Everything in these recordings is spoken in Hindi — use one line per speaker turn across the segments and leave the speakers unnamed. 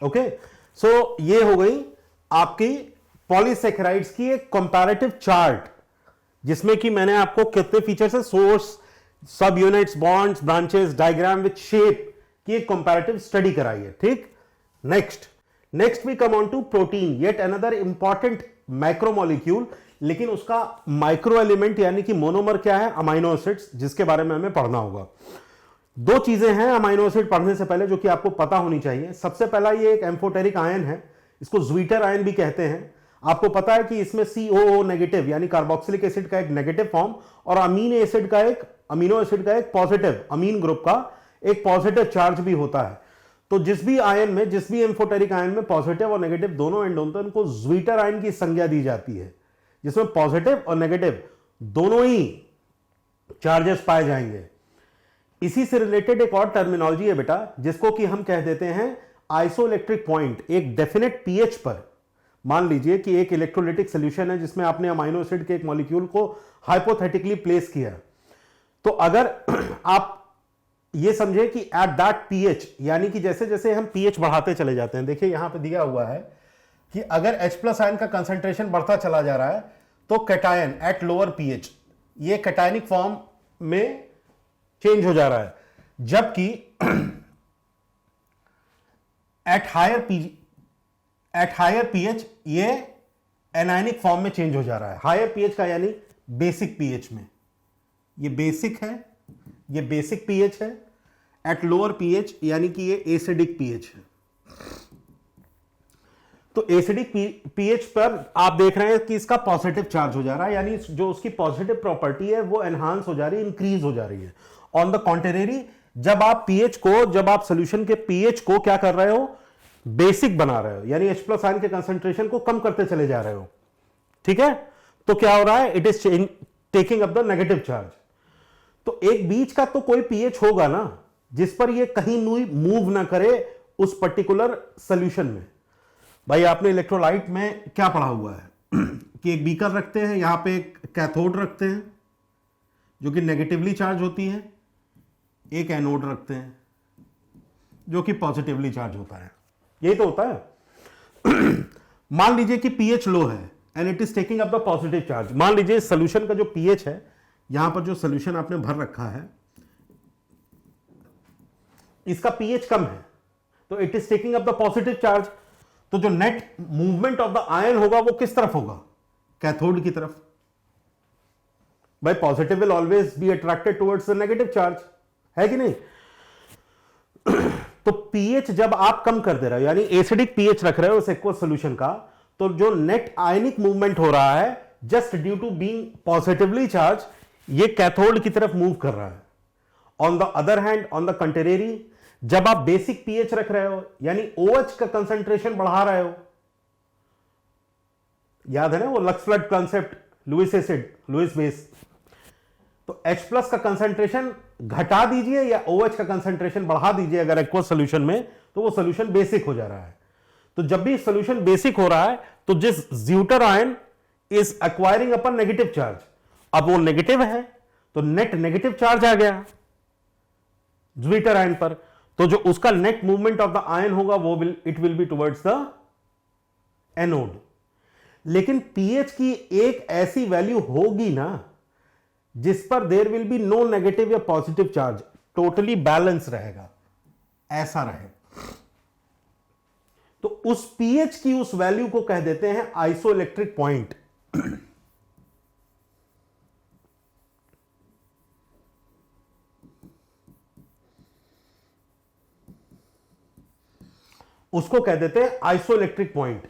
ओके, सो ये हो गई आपकी पॉलीसेकेराइड्स की एक कंपैरेटिव चार्ट, जिसमें कि मैंने आपको कितने फीचर्स है, source, sub units, bonds, branches, diagram with shape की एक कंपैरेटिव स्टडी कराई है। ठीक, next we come on to protein, yet another important macromolecule, लेकिन उसका माइक्रो एलिमेंट यानी कि मोनोमर क्या है, अमाइनो एसिड्स, जिसके बारे में हमें पढ़ना होगा। दो चीजें हैं अमाइनो एसिड पढ़ने से पहले जो कि आपको पता होनी चाहिए। सबसे पहला ये एक एम्फोटेरिक आयन है, इसको ज्वीटर आयन भी कहते हैं। आपको पता है कि इसमें COO नेगेटिव यानी कार्बोक्सिलिक एसिड का एक नेगेटिव फॉर्म और अमीनो एसिड का एक पॉजिटिव, अमीन ग्रुप का एक पॉजिटिव चार्ज भी होता है। तो जिस भी आयन में, जिस भी एम्फोटेरिक आयन में पॉजिटिव और नेगेटिव दोनों एंड होते हैं, उनको ज्वीटर आयन की संज्ञा दी जाती है, जिसमें पॉजिटिव और नेगेटिव दोनों ही चार्जेस पाए जाएंगे। इसी से रिलेटेड एक और टर्मिनोलॉजी है बेटा, जिसको कि हम कह देते हैं आइसोइलेक्ट्रिक पॉइंट। एक डेफिनेट पीएच पर मान लीजिए कि एक इलेक्ट्रोलाइटिक सॉल्यूशन है जिसमें आपने अमाइनो एसिड के एक मॉलिक्यूल को हाइपोथेटिकली प्लेस किया, तो अगर आप ये समझे कि एट दैट पीएच, यानी कि जैसे जैसे हम पीएच बढ़ाते चले जाते हैं, देखिए यहां पे दिया हुआ है कि अगर H+ आयन का कंसंट्रेशन बढ़ता चला जा रहा है तो कैटायन एट लोअर पीएच ये कैटायनिक फॉर्म में चेंज हो जा रहा है, जबकि एट हायर पीएच ये एनायनिक फॉर्म में चेंज हो जा रहा है। हायर पीएच का यानी बेसिक पीएच में, ये बेसिक है, ये बेसिक पीएच है। एट लोअर पीएच यानी कि ये एसिडिक पीएच है। तो एसिडिक पीएच पर आप देख रहे हैं कि इसका पॉजिटिव चार्ज हो जा रहा है, यानी जो उसकी पॉजिटिव प्रॉपर्टी है वो एनहांस हो जा रही है, इंक्रीज हो जा रही है। ऑन द कॉन्ट्रेरी, जब आप सॉल्यूशन के पीएच को क्या कर रहे हो, बेसिक बना रहे हो, यानी H+ आयन के कंसंट्रेशन को कम करते चले जा रहे हो, ठीक है, तो क्या हो रहा है, it is taking up the negative charge. तो एक बीच का तो कोई पीएच होगा ना जिस पर ये कहीं मूव ना करे उस पर्टिकुलर सॉल्यूशन में। भाई आपने इलेक्ट्रोलाइट में क्या पढ़ा हुआ है कि एक बीकर रखते हैं, यहां पे एक कैथोड रखते हैं जो कि नेगेटिवली चार्ज होती है, एक एनोड रखते हैं जो कि पॉजिटिवली चार्ज होता है, यही तो होता है। मान लीजिए कि पीएच लो है and it is taking up the positive charge. मान लीजिए सॉल्यूशन का जो पीएच है, यहां पर जो सॉल्यूशन आपने भर रखा है इसका पीएच कम है, तो it is taking up the positive charge. तो जो net movement of the ion होगा वो किस तरफ होगा, कैथोड की तरफ। भाई positive will always be attracted towards the negative charge, है कि नहीं। तो पीएच जब आप कम कर दे रहे हो, यानी एसिडिक पीएच रख रहे हो उस एक्वस सॉल्यूशन का, तो जो नेट आयनिक मूवमेंट हो रहा है just due to being positively charge, ये कैथोड की तरफ मूव कर रहा है। On the other hand, on the contrary, जब आप बेसिक पीएच रख रहे हो यानी OH का कंसंट्रेशन बढ़ा रहे हो, याद है ना वो Lux Flood concept, Lewis acid, Lewis base, तो H+ का कंसंट्रेशन घटा दीजिए या OH का कंसंट्रेशन बढ़ा दीजिए अगर एक्वस सॉल्यूशन में, तो वो सॉल्यूशन बेसिक हो जा रहा है। तो जब भी सॉल्यूशन बेसिक हो रहा है तो जिस zwitter ion is acquiring upon negative charge, अब वो नेगेटिव है तो नेट नेगेटिव चार्ज आ गया ज्यूटर आयन पर, तो जो उसका net movement of the ion होगा वो it will be towards the anode. लेकिन पीएच की एक ऐसी वैल्यू होगी ना जिस पर there will be no negative या पॉजिटिव चार्ज, टोटली बैलेंस रहेगा, ऐसा रहे, तो उस पीएच की उस वैल्यू को कह देते हैं आइसोइलेक्ट्रिक पॉइंट। उसको कह देते हैं आइसोइलेक्ट्रिक पॉइंट।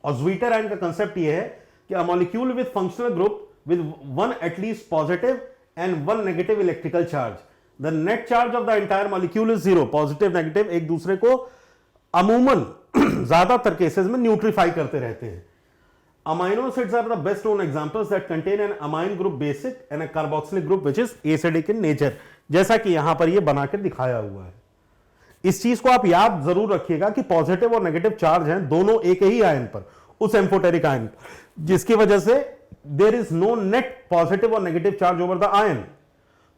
और ज्वीटर आयन का कंसेप्ट यह है कि a molecule with functional group with one at least positive and one negative electrical charge, the net charge of the entire molecule is zero, positive negative एक दूसरे को अमूमन ज्यादातर केसेस में न्यूट्रीफाई करते रहते हैं। Amino acids are the best known examples that contain an amine group basic and a carboxylic group which is acidic in nature, जैसा कि यहां पर ये बनाकर दिखाया हुआ है। इस चीज को आप याद जरूर रखिएगा कि पॉजिटिव और नेगेटिव चार्ज हैं दोनों एक ही आयन पर, उस एम्फोटेरिक आयन, जिसकी वजह से there is no net positive और negative charge over the ion.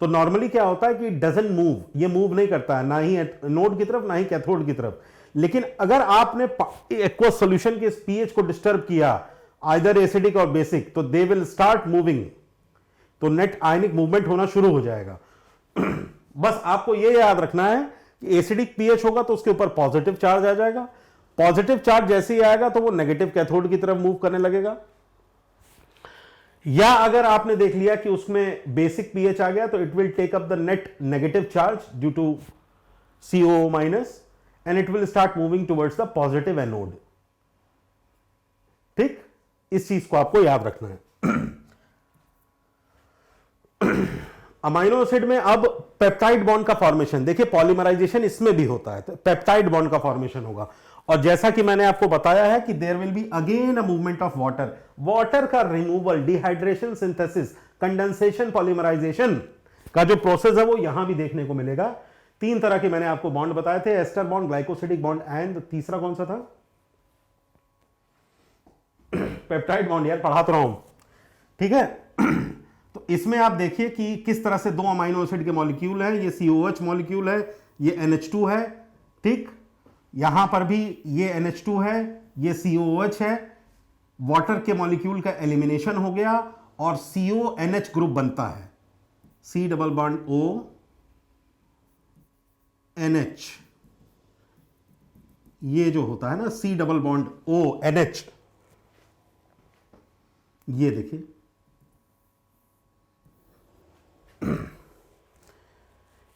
तो नॉर्मली क्या होता है कि डजंट मूव, ये मूव नहीं करता है ना ही एनोड की तरफ ना ही कैथोड की तरफ, लेकिन अगर आपने एक्वस सॉल्यूशन के इस पीएच को डिस्टर्ब किया, आइदर एसिडिक और बेसिक, तो दे विल स्टार्ट मूविंग, तो नेट आयनिक मूवमेंट होना शुरू हो जाएगा। बस आपको यह याद रखना है कि एसिडिक पीएच होगा तो उसके ऊपर पॉजिटिव चार्ज आ जाएगा, पॉजिटिव चार्ज जैसे ही आएगा तो वो नेगेटिव कैथोड की तरफ मूव करने लगेगा। या अगर आपने देख लिया कि उसमें बेसिक पीएच आ गया तो it will take up the net negative charge due to COO minus and it will start moving towards the positive anode. ठीक, इस चीज को आपको याद रखना है। अमाइनो एसिड में अब पेप्टाइड बॉन्ड का फॉर्मेशन, देखिए पॉलीमराइजेशन इसमें भी होता है, तो पेप्टाइड बॉन्ड का फॉर्मेशन होगा। और जैसा कि मैंने आपको बताया है कि there will be again a movement of water, water का removal, dehydration, synthesis, condensation, polymerization का जो प्रोसेस है वो यहां भी देखने को मिलेगा। 3 तरह के मैंने आपको बॉन्ड बताए थे, ester bond, glycosidic bond and तीसरा कौन सा था? Peptide bond. यार पढ़ा तो रहा हूं, ठीक है। तो इसमें आप देखिए कि किस तरह से 2 अमाइनो एसिड के मॉलिक्यूल है, ये COH मॉलिक्यूल है, ये NH2 है, ठीक। यहां पर भी ये NH2 है, ये COH है, वाटर के मॉलिक्यूल का एलिमिनेशन हो गया और CONH ग्रुप बनता है, C double bond O NH, ये जो होता है ना C double bond O NH, ये देखिए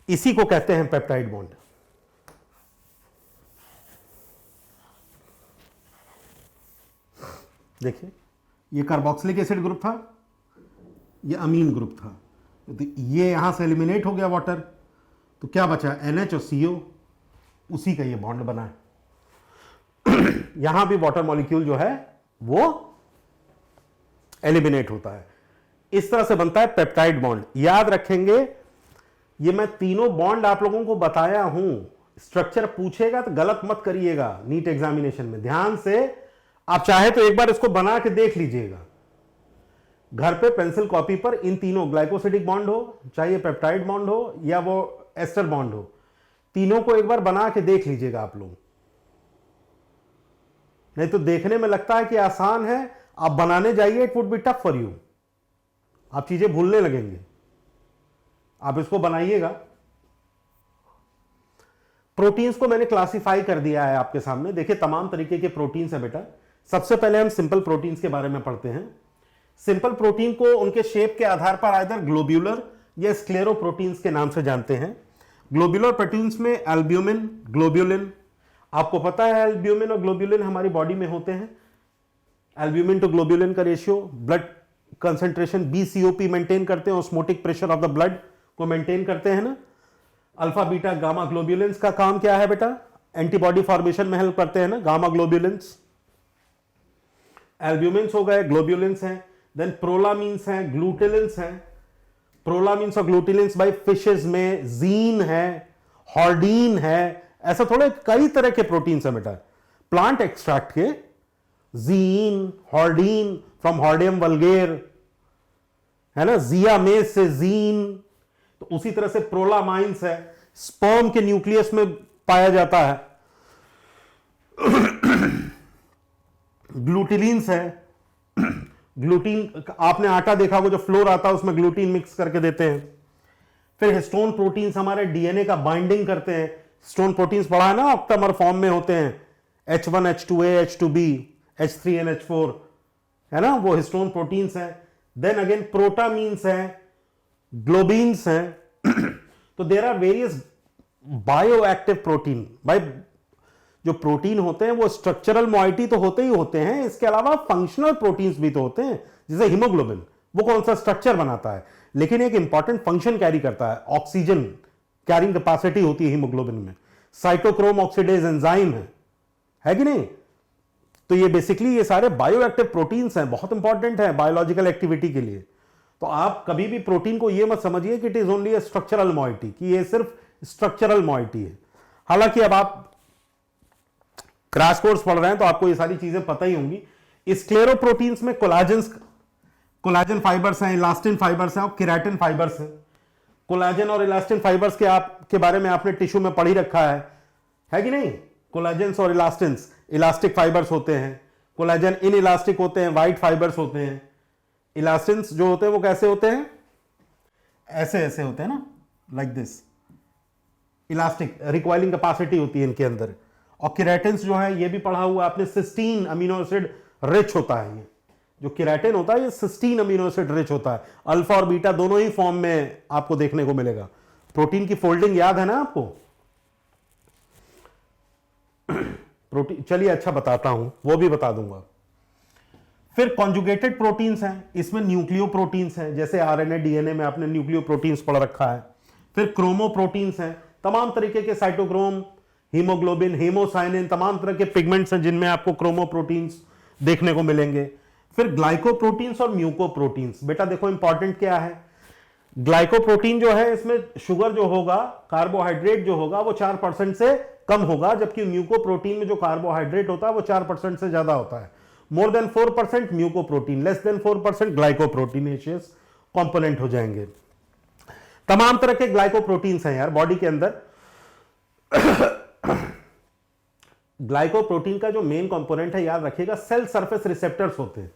इसी को कहते हैं पेप्टाइड बॉन्ड। देखिए ये कार्बोक्सिलिक एसिड ग्रुप था, ये अमीन ग्रुप था, तो ये यहां से एलिमिनेट हो गया वाटर, तो क्या बचा? NH और CO, उसी का ये बॉन्ड बना है। यहां भी वाटर मॉलिक्यूल जो है वो एलिमिनेट होता है, इस तरह से बनता है पेप्टाइड बॉन्ड। याद रखेंगे, ये मैं तीनों बॉन्ड आप लोगों को बताया हूं, स्ट्रक्चर पूछेगा तो गलत मत करिएगा नीट एग्जामिनेशन में, ध्यान से आप चाहे तो एक बार इसको बना के देख लीजिएगा घर पे पेंसिल कॉपी पर, इन तीनों, ग्लाइकोसिडिक बॉन्ड हो, चाहे पेप्टाइड बॉन्ड हो या वो एस्टर बॉन्ड हो, तीनों को एक बार बना के देख लीजिएगा आप लोग। नहीं तो देखने में लगता है कि आसान है, आप बनाने जाइए, it would be tough for you, आप चीजें भूलने लगेंगे। आप इसको बनाइएगा। प्रोटीन्स को मैंने क्लासिफाई कर दिया है आपके सामने, देखिए तमाम तरीके के प्रोटीन्स है बेटा। सबसे पहले हम सिंपल प्रोटीन्स के बारे में पढ़ते हैं। सिंपल प्रोटीन को उनके शेप के आधार पर आइदर ग्लोब्यूलर या स्क्लेरोप्रोटीन्स के नाम से जानते हैं। ग्लोब्यूलर प्रोटीन्स में एल्ब्यूमिन, ग्लोब्यूलिन, आपको पता है एल्ब्यूमिन और ग्लोब्यूलिन हमारी बॉडी में होते हैं। एल्ब्यूमिन टू ग्लोब्यूलिन का ratio, blood concentration BCOP maintain करते हैं, osmotic pressure of the blood को मेंटेन करते हैं ना। अल्फा बीटा गामा ग्लोब्यूलिन्स का काम क्या है बेटा? एंटीबॉडी फॉर्मेशन में हेल्प करते हैं ना गामा ग्लोब्यूलिन्स। एल्ब्यूमिन्स हो गए, ग्लोब्यूलिन्स हैं, देन प्रोलामीन्स हैं, ग्लूटिलिन्स हैं। प्रोलामीन्स और ग्लूटिलिन्स भाई फिशेस में जीन है, हॉर्डीन है, ऐसा थोड़े कई तरह के प्रोटीन्स है बेटा। प्लांट एक्सट्रैक्ट के जीन, हॉर्डीन फ्रॉम हॉर्डियम वल्गेर है ना, जियामेज से जीन, तो उसी तरह से प्रोलामाइंस है, स्पर्म के न्यूक्लियस में पाया जाता है। ग्लूटिलिन्स है, ग्लूटीन, आपने आटा देखा होगा जो फ्लोर आता है उसमें ग्लूटीन मिक्स करके देते हैं। फिर हिस्टोन प्रोटीन्स हमारे डीएनए का बाइंडिंग करते हैं। हिस्टोन प्रोटीन्स पढ़ा है ना, ऑक्टामर फॉर्म में होते हैं, H1 H2A H2B H3NH4 है ना, वो हिस्टोन प्रोटीन्स हैं। देन अगेन प्रोटामीन्स हैं, ग्लोबीन्स हैं। तो there are various bioactive protein. भाई जो प्रोटीन होते हैं वो स्ट्रक्चरल मॉइटी तो होते ही होते हैं, इसके अलावा फंक्शनल प्रोटीन्स भी तो होते हैं, जैसे हीमोग्लोबिन, वो कौन सा स्ट्रक्चर बनाता है लेकिन एक इंपॉर्टेंट फंक्शन कैरी करता है, ऑक्सीजन कैरिंग कैपेसिटी होती है हीमोग्लोबिन में। साइटोक्रोम ऑक्सीडेज एंजाइम है कि नहीं? तो ये बेसिकली ये सारे बायोएक्टिव प्रोटीन्स हैं, बहुत इंपॉर्टेंट है बायोलॉजिकल एक्टिविटी के लिए। तो आप कभी भी प्रोटीन को ये मत समझिए कि it is only a structural moiety, कि ये सिर्फ स्ट्रक्चरल मॉइटी है। हालांकि अब आप क्रैश कोर्स पढ़ रहे हैं तो आपको ये सारी चीजें पता ही होंगी। स्क्लेरोप्रोटीन्स में कोलाजन फाइबर्स हैं, इलास्टिन फाइबर्स हैं और केराटिन फाइबर्स हैं। कोलाजन और इलास्टिन फाइबर्स के बारे में आपने टिश्यू में पढ़ ही रखा है कि नहीं? कोलाजेंस और इलास्टिन्स इलास्टिक फाइबर्स होते हैं, कोलाजन इन इलास्टिक होते हैं, व्हाइट फाइबर्स होते हैं। इलास्टिन्स जो होते हैं वो कैसे होते हैं, ऐसे ऐसे होते हैं ना, like this, elastic recoiling capacity होती है इनके अंदर। और केराटिन्स जो है ये भी पढ़ा हुआ आपने, सिस्टीन अमीनो एसिड रिच होता है। ये जो केराटिन होता है ये सिस्टीन अमीनो एसिड रिच होता है, अल्फा और बीटा दोनों ही फॉर्म में आपको देखने को मिलेगा। प्रोटीन की फोल्डिंग याद है ना आपको, प्रोटीन, चलिए अच्छा बताता हूं, वो भी बता दूंगा। फिर कॉन्जुगेटेड प्रोटीन्स हैं, इसमें न्यूक्लियो प्रोटीन्स हैं, जैसे आरएनए डीएनए में आपने न्यूक्लियो प्रोटीन्स पढ़ रखा है। फिर क्रोमो प्रोटीन्स हैं, तमाम तरीके के साइटोक्रोम, हीमोग्लोबिन, हेमोसाइनिन, तमाम तरह के पिगमेंट्स हैं जिनमें आपको क्रोमो प्रोटीन्स देखने को मिलेंगे। फिर ग्लाइकोप्रोटीन्स और म्यूकोप्रोटीन्स, बेटा देखो इंपॉर्टेंट क्या है, ग्लाइकोप्रोटीन जो है इसमें शुगर जो होगा, कार्बोहाइड्रेट जो होगा वो 4% से कम होगा, जबकि म्यूकोप्रोटीन में जो कार्बोहाइड्रेट होता है वो 4% से ज्यादा होता है। More than 4% mucoprotein, less than 4% glycoproteinaceous component हो जाएंगे। तमाम तरह के ग्लाइकोप्रोटीन्स हैं यार बॉडी के अंदर। ग्लाइकोप्रोटीन का जो मेन कंपोनेंट है याद रखिएगा, सेल सरफेस रिसेप्टर्स होते हैं,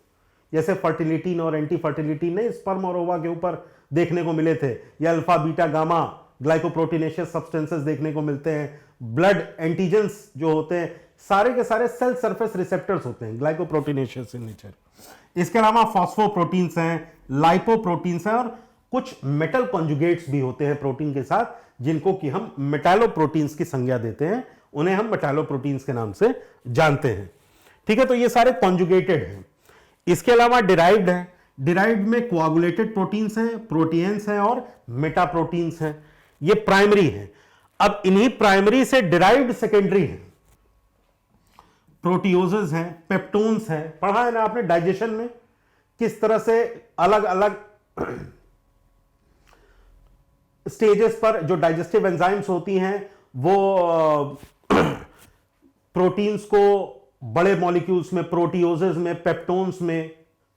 जैसे फर्टिलिटीन और एंटी फर्टिलिटीन नहीं स्पर्म और ओवा के ऊपर देखने को मिले थे, या अल्फा बीटा गामा ग्लाइकोप्रोटीनेशियस सब्सटेंसेस देखने को मिलते हैं। ब्लड एंटीजेंस जो होते हैं सारे के सारे सेल सरफेस रिसेप्टर्स होते हैं, ग्लाइकोप्रोटीनेशियस इन नेचर। इसके अलावा फॉस्फोप्रोटीन्स हैं, लाइपोप्रोटीन्स हैं, और कुछ मेटल कॉन्जुगेट्स भी होते हैं प्रोटीन के साथ, जिनको कि हम मेटालोप्रोटीन्स की संज्ञा देते हैं, उन्हें हम मेटालोप्रोटीन्स के नाम से जानते हैं। ठीक है, तो ये सारे कॉन्जुगेटेड हैं। इसके अलावा डिराइव्ड है, डिराइव्ड में कोआगुलेटेड प्रोटीन्स हैं, प्रोटीन्स हैं और मेटाप्रोटीन्स हैं, ये प्राइमरी हैं। अब इन्हीं प्राइमरी से डिराइव्ड सेकेंडरी है, प्रोटियोजेस हैं, पेप्टोन्स हैं, पढ़ा है ना आपने डाइजेशन में किस तरह से अलग अलग स्टेजेस पर जो डाइजेस्टिव एंजाइम्स होती हैं वो प्रोटीन्स को बड़े मॉलिक्यूल्स में, प्रोटियोजेस में, पेप्टोन्स में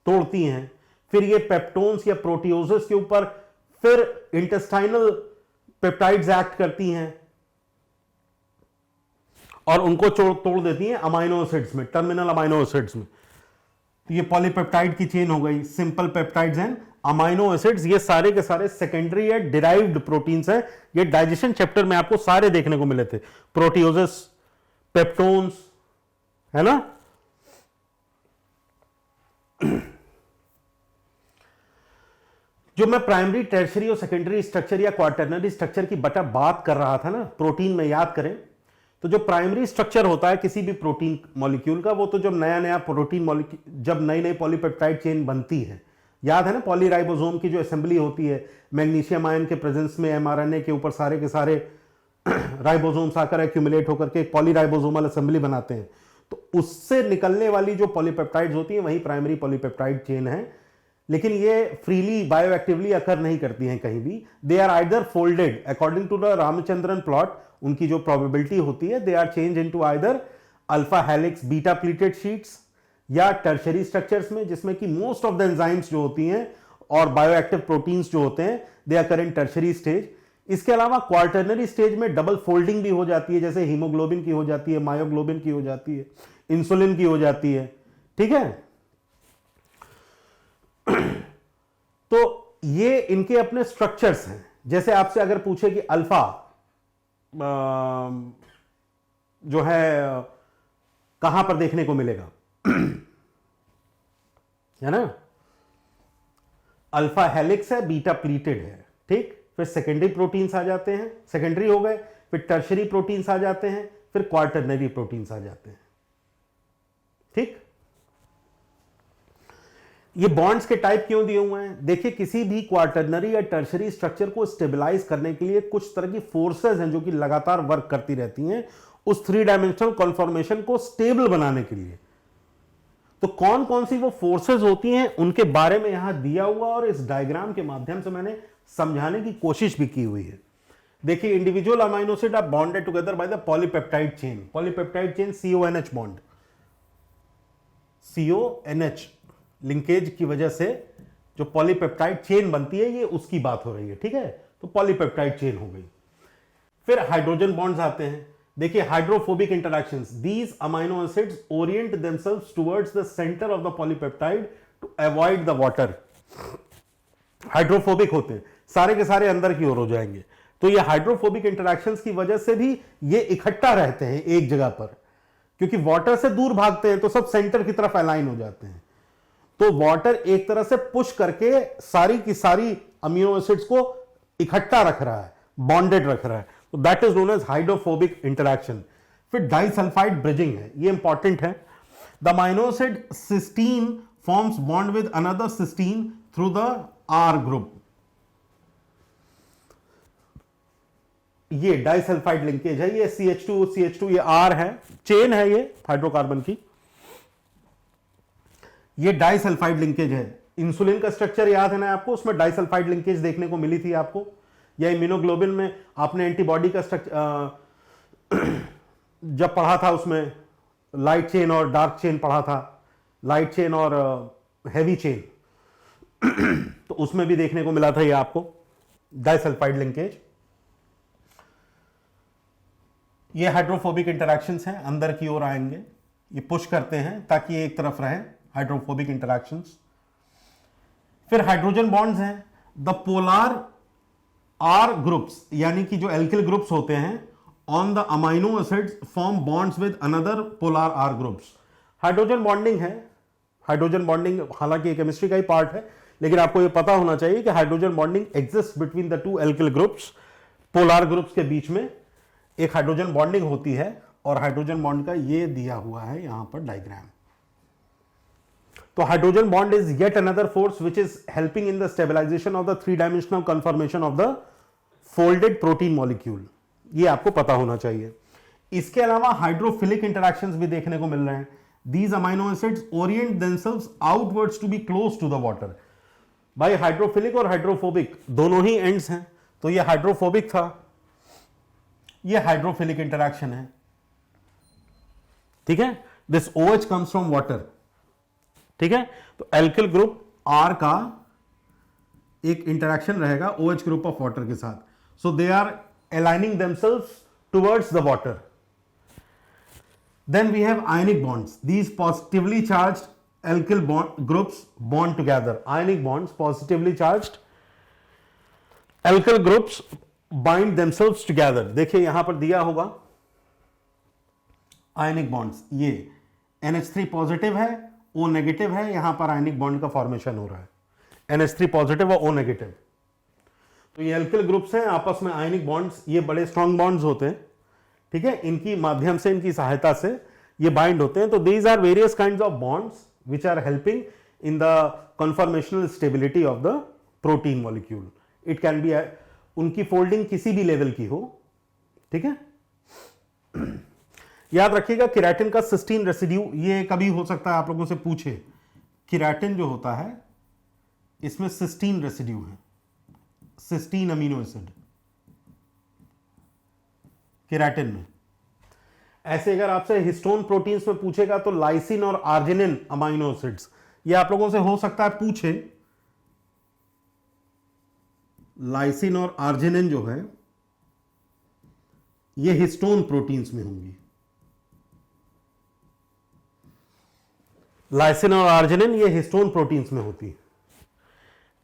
तोड़ती हैं। फिर ये पेप्टोन्स या प्रोटियोजेस के ऊपर फिर इंटेस्टाइनल पेप्टाइड्स एक्ट करती हैं और उनको तोड़ देती हैं अमाइनो एसिड्स में, टर्मिनल अमाइनो एसिड्स में। तो ये पॉलीपेप्टाइड की चेन हो गई, simple peptides and amino acids, ये सारे के सारे सेकेंडरी या डिराइव्ड प्रोटीन्स हैं। ये डाइजेशन चैप्टर में आपको सारे देखने को मिले थे, प्रोटियोजेस, पेप्टोन्स, है ना। जो मैं प्राइमरी, टर्शियरी और सेकेंडरी स्ट्रक्चर या क्वार्टरनरी स्ट्रक्चर की बात कर रहा था ना प्रोटीन में, याद करें तो जो प्राइमरी स्ट्रक्चर होता है किसी भी प्रोटीन मॉलिक्यूल का, वो तो जब नया नया प्रोटीन मॉलिक्यूल, जब नई नई पॉलीपेप्टाइड चेन बनती है, याद है ना, पॉलीराइबोसोम की जो असेंबली होती है, मैग्नीशियम आयन के प्रेजेंस में एमआरएनए के ऊपर सारे के सारे राइबोसोम्स आकर एक्यूमुलेट होकर के एक पॉलीराइबोसोमल असेंबली बनाते हैं। तो उससे निकलने वाली जो पॉलीपेप्टाइड्स होती है वही प्राइमरी पॉलीपेप्टाइड चेन है। लेकिन ये फ्रीली बायोएक्टिवली अकर नहीं करती हैं कहीं भी, they are either folded according to the Ramachandran plot, उनकी जो प्रोबेबिलिटी होती है, they are change into either alpha helix beta pleated sheets या टर्शियरी स्ट्रक्चर्स में, जिसमें कि मोस्ट ऑफ द एंजाइम्स जो होती हैं और बायोएक्टिव प्रोटीन्स जो होते हैं दे आर कर इन टर्शियरी स्टेज। इसके अलावा क्वार्टरनरी स्टेज में डबल फोल्डिंग भी हो जाती है, जैसे हीमोग्लोबिन की हो जाती है, मायोग्लोबिन की हो जाती है, इंसुलिन की हो जाती है। ठीक है, तो ये इनके अपने स्ट्रक्चर्स हैं। जैसे आपसे अगर पूछे कि अल्फा जो है कहां पर देखने को मिलेगा, है ना, अल्फा हेलिक्स है, बीटा प्लीटेड है। ठीक, फिर सेकेंडरी प्रोटीन्स आ जाते हैं, सेकेंडरी हो गए, फिर टर्शियरी प्रोटीन्स आ जाते हैं, फिर क्वार्टरनरी प्रोटीन्स आ जाते हैं। ठीक, ये बॉन्ड्स के टाइप क्यों दिए हुए हैं, देखिए किसी भी क्वार्टरनरी या टर्शियरी स्ट्रक्चर को स्टेबलाइज करने के लिए कुछ तरह की फोर्सेस हैं जो कि लगातार वर्क करती रहती हैं उस 3 डायमेंशनल कॉन्फॉर्मेशन को स्टेबल बनाने के लिए। तो कौन कौन सी वो फोर्सेस होती हैं उनके बारे में यहां दिया हुआ और इस डायग्राम के माध्यम से मैंने समझाने की कोशिश भी की हुई है। देखिए, individual amino acid are bonded together by the polypeptide chain, polypeptide chain CONH bond, CONH linkage की वजह से जो पॉलीपेप्टाइड चेन बनती है, ये उसकी बात हो रही है। ठीक है, तो पॉलीपेप्टाइड चेन हो गई। फिर हाइड्रोजन बॉन्ड्स आते हैं, देखिए hydrophobic interactions, these amino acids orient themselves towards the centre of the polypeptide to avoid the water. Hydrophobic होते हैं, सारे के सारे अंदर की ओर हो जाएंगे। तो ये हाइड्रोफोबिक इंटरैक्शंस की वजह से भी ये इकट्ठा रहते हैं एक जगह पर, क्योंकि वाटर से दूर भागते हैं तो सब सेंटर की तरफ अलाइन हो जाते हैं। तो वाटर एक तरह से पुश करके सारी की सारी अमीनो एसिड्स को इकट्ठा रख रहा है, बॉन्डेड रख रहा है। तो that is known as hydrophobic interaction. फिर डाइसल्फाइड ब्रिजिंग है, ये इंपॉर्टेंट है। The amino acid cysteine forms bond with another cysteine through the R group. ये डाइसल्फाइड लिंकेज है, ये CH2 ये R है, चेन है ये हाइड्रोकार्बन की। ये डाइसल्फाइड लिंकेज है। इंसुलिन का स्ट्रक्चर याद है ना आपको, उसमें डाइसल्फाइड लिंकेज देखने को मिली थी आपको। या इम्यूनोग्लोबिन में आपने एंटीबॉडी का स्ट्रक्चर जब पढ़ा था, उसमें लाइट चेन और डार्क चेन पढ़ा था, लाइट चेन और हैवी चेन तो उसमें भी देखने को मिला था ये आपको डाइसल्फाइड लिंकेज। ये हाइड्रोफोबिक इंटरैक्शंस हैं, अंदर की ओर आएंगे, ये पुश करते हैं ताकि ये एक तरफ रहे, हाइड्रोफोबिक इंटरैक्शंस। फिर हाइड्रोजन बॉन्ड्स हैं। द पोलर आर ग्रुप्स, यानी कि जो एल्किल ग्रुप्स होते हैं on the amino acids form bonds with another polar R groups. Hydrogen bonding है। हाइड्रोजन बॉन्डिंग हालांकि केमिस्ट्री का ही पार्ट है, लेकिन आपको यह पता होना चाहिए कि hydrogen bonding exist between the two alkyl groups. Polar groups के बीच में एक हाइड्रोजन बॉन्डिंग होती है, और हाइड्रोजन बॉन्ड का ये दिया हुआ है यहां पर डायग्राम। तो hydrogen bond is yet another force which is helping in the stabilization of the 3-डायमेंशनल conformation of the folded protein molecule. ये आपको पता होना चाहिए। इसके अलावा हाइड्रोफिलिक इंटरैक्शंस भी देखने को मिल रहे हैं। These amino acids orient themselves outwards to be close to the water. भाई हाइड्रोफिलिक और हाइड्रोफोबिक दोनों ही एंड्स हैं, तो ये हाइड्रोफोबिक था, ये हाइड्रोफिलिक इंटरैक्शन है। ठीक है, this OH comes from water। ठीक है, तो एल्किल ग्रुप R का एक इंटरैक्शन रहेगा OH ग्रुप ऑफ वाटर के साथ, so they are aligning themselves towards the water. Then we have ionic bonds. These positively charged alkyl groups bond together. Ionic bonds, positively charged alkyl groups bind themselves together. देखिए यहां पर दिया होगा ionic bonds. ये NH3 पॉजिटिव है, O नेगेटिव है, यहां पर ionic bond का फॉर्मेशन हो रहा है। NH3 पॉजिटिव और O नेगेटिव। तो ये alkyl ग्रुप्स हैं, आपस में ionic bonds, ये बड़े स्ट्रॉन्ग बॉन्ड्स होते हैं। ठीक है, इनकी माध्यम से, इनकी सहायता से ये बाइंड होते हैं। तो these are various kinds of bonds which are helping in the conformational stability of the protein molecule. It can be, उनकी फोल्डिंग किसी भी लेवल की हो। ठीक है, याद रखिएगा केराटिन का सिस्टीन रेसिड्यू, ये कभी हो सकता है आप लोगों से पूछे, केराटिन जो होता है इसमें सिस्टीन रेसिड्यू है, सिस्टीन अमीनो एसिड केराटिन में। ऐसे अगर आपसे हिस्टोन प्रोटीन्स में पूछेगा तो लाइसिन और आर्जिनिन अमाइनो एसिड्स, ये आप लोगों से हो सकता है पूछे। लाइसिन और आर्जिनिन जो है ये हिस्टोन प्रोटीन्स में होंगी। लाइसिन और आर्जिनिन ये हिस्टोन प्रोटीन्स में होती है।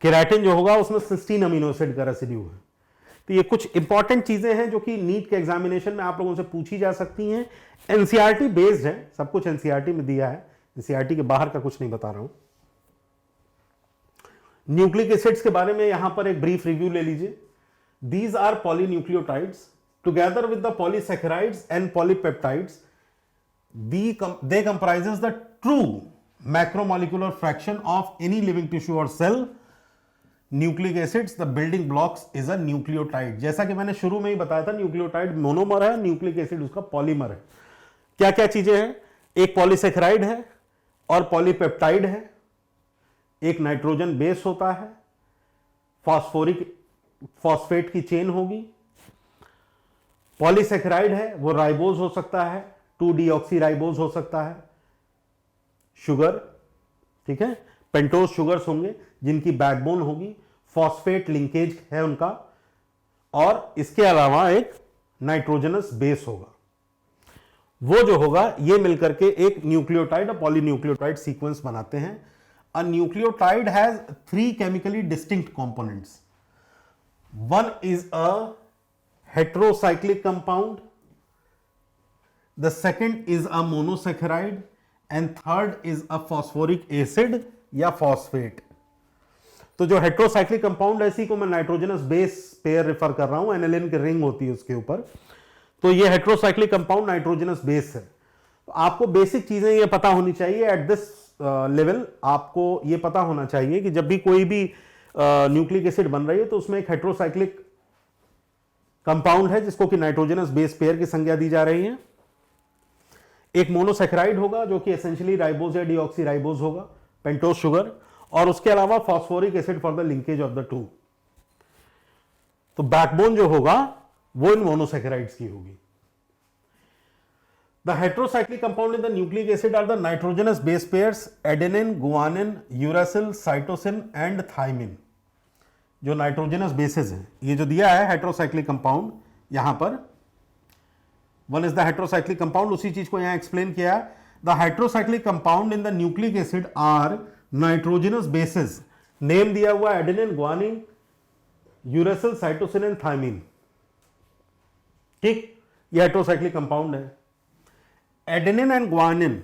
केराटिन जो होगा उसमें सिस्टीन अमीनो एसिड का रेसिड्यू है। तो ये कुछ इंपॉर्टेंट चीजें हैं जो कि नीट के एग्जामिनेशन में आप लोगों से पूछी जा सकती हैं। एनसीईआरटी बेस्ड है, सब कुछ एनसीईआरटी में दिया है, एनसीईआरटी के बाहर का कुछ नहीं बता रहा हूं। न्यूक्लिक एसिड्स के बारे में यहां पर एक ब्रीफ रिव्यू ले लीजिए। These are polynucleotides together with the polysaccharides and polypeptides, they comprises the true macromolecular fraction of any living tissue और cell. Nucleic acids the building blocks is a nucleotide. जैसा कि मैंने शुरू में ही बताया था, न्यूक्लियोटाइड मोनोमर है, न्यूक्लिक एसिड उसका पॉलीमर है। क्या क्या चीजें हैं, एक पॉलीसैकेराइड है और पॉलीपेप्टाइड है, एक नाइट्रोजन बेस होता है, फॉस्फेट की चेन होगी। पॉलीसैकेराइड है वो राइबोज हो सकता है, 2-डीऑक्सीराइबोज हो सकता है, शुगर। ठीक है, पेंटोज शुगर्स होंगे जिनकी बैकबोन होगी, फॉस्फेट लिंकेज है उनका, और इसके अलावा एक नाइट्रोजनस बेस होगा। वो जो होगा ये मिलकर के एक न्यूक्लियोटाइड और पॉलीन्यूक्लियोटाइड सीक्वेंस बनाते हैं। अ nucleotide has 3 chemically distinct components. One is a heterocyclic compound, the second is a monosaccharide and third is a phosphoric acid या फॉस्फेट। तो जो हेट्रोसाइक्लिक कंपाउंड है, इसी को मैं नाइट्रोजनस बेस पेयर रेफर कर रहा हूं, एनिलीन की रिंग होती है उसके ऊपर। तो ये हेट्रोसाइक्लिक कंपाउंड नाइट्रोजनस बेस है। तो आपको बेसिक चीजें ये पता होनी चाहिए एट दिस लेवल। आपको ये पता होना चाहिए कि जब भी कोई भी न्यूक्लिक एसिड बन रही है तो उसमें एक हेट्रोसाइक्लिक कंपाउंड है जिसको कि नाइट्रोजनस बेस पेयर की संज्ञा दी जा रही है। एक मोनोसैकेराइड होगा जो कि एसेंशियली राइबोज या डीऑक्सी राइबोज होगा, पेंटोज शुगर, और उसके अलावा phosphoric acid for the linkage of the two. तो बैकबोन जो होगा वो इन मोनोसैकेराइड्स की होगी। The heterocyclic compound in the nucleic acid are the nitrogenous base pairs adenine, guanine, uracil, cytosine and thymine. जो नाइट्रोजनस बेसेस हैं, ये जो दिया है हेट्रोसाइक्लिक कंपाउंड यहां पर, one is the heterocyclic compound, उसी चीज को यहां एक्सप्लेन किया। The heterocyclic compound in the nucleic acid are nitrogenous bases, name दिया हुआ adenine, guanine, uracil, cytosine and thymine. ठीक, ये हेट्रोसाइक्लिक कंपाउंड है। Adenine and guanine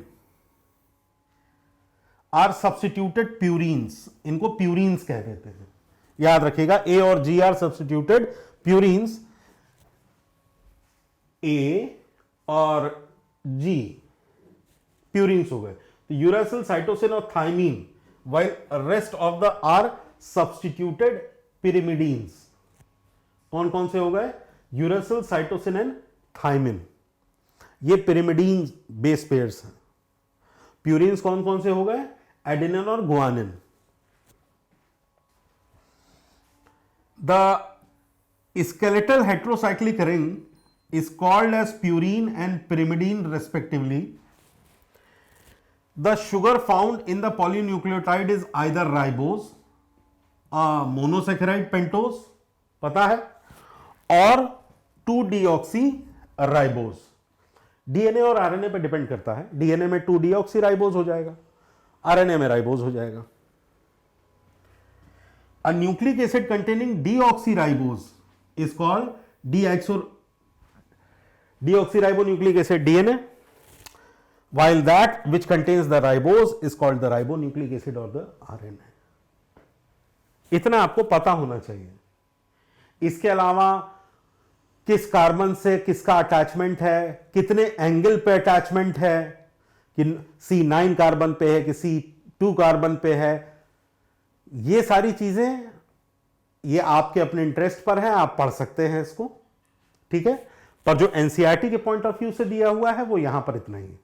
are substituted purines, इनको प्यूरिन्स कह देते हैं, याद रखिएगा। ए और G are substituted purines, A और जी प्यूरिन्स हो गए। तो यूरासिल, साइटोसिन और thymine, while rest of the are substituted pyrimidines। कौन कौन से हो गए? Uracil, cytosine and thymine. ये pyrimidine बेस पेयर्स हैं। प्यूरिन्स कौन कौन से हो गए? एडेनिन और guanine. The skeletal heterocyclic ring is called as purine and pyrimidine respectively। The sugar found in the polynucleotide is either ribose, monosaccharide pentose, पता है, और 2-deoxy ribose। डीएनए और आरएनए पे डिपेंड करता है। डीएनए में 2-deoxy राइबोज हो जाएगा, आरएनए में राइबोज हो जाएगा। A nucleic acid containing deoxyribose is called deoxyribonucleic acid DNA, while that which contains the ribose is called the ribonucleic acid or the RNA। इतना आपको पता होना चाहिए। इसके अलावा किस कार्बन से किसका अटैचमेंट है, कितने एंगल पे अटैचमेंट है, कि C9 कार्बन पे है कि C2 कार्बन पे है, ये सारी चीजें ये आपके अपने इंटरेस्ट पर है, आप पढ़ सकते हैं इसको, ठीक है। पर जो एनसीईआरटी के पॉइंट ऑफ व्यू से दिया हुआ है वो यहां पर इतना ही है।